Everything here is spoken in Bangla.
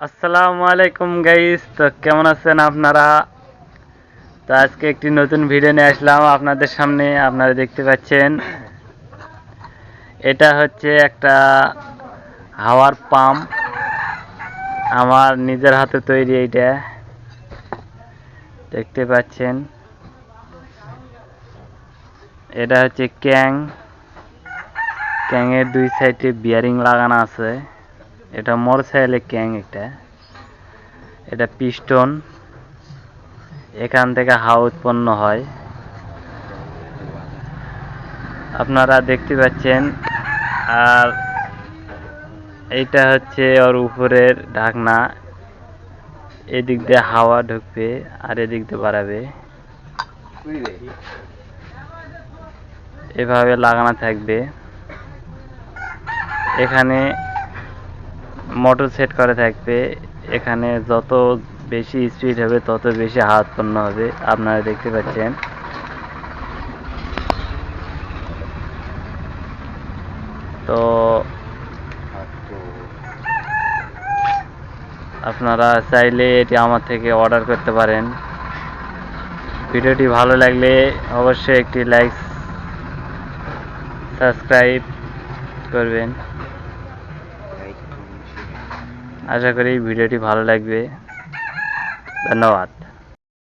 আসসালামু আলাইকুম গাইস, তো কেমন আছেন আপনারা? তো আজকে একটি নতুন ভিডিও নিয়ে আসলাম আপনাদের সামনে। আপনারা দেখতে পাচ্ছেন এটা হচ্ছে একটা হাওয়ার পাম্প, আমার নিজের হাতে তৈরি। এইটা দেখতে পাচ্ছেন, এটা হচ্ছে ক্যাংয়ের দুই সাইডে বিয়ারিং লাগানো আছে। এটা মোটরসাইকেলের ক্যাং। এটা পিস্টন, এখান থেকে হাওয়া উৎপন্ন হয়, আপনারা দেখতে পাচ্ছেন। আর এইটা হচ্ছে ওর উপরের ঢাকনা, এদিক দিয়ে হাওয়া ঢুকবে আর এদিক দিয়ে বাড়াবে, এভাবে লাগানো থাকবে। এখানে মোটর সেট করা থাকবে, এখানে যত বেশি স্পিড হবে তত বেশি হাওয়া উৎপন্ন হবে, আপনারা দেখতে পাচ্ছেন। তো আপনারা চাইলে এটি আমার থেকে অর্ডার করতে পারেন। ভিডিওটি ভালো লাগলে অবশ্যই একটি লাইক, সাবস্ক্রাইব করবেন। আশা করি ভিডিওটি ভালো লাগবে। ধন্যবাদ।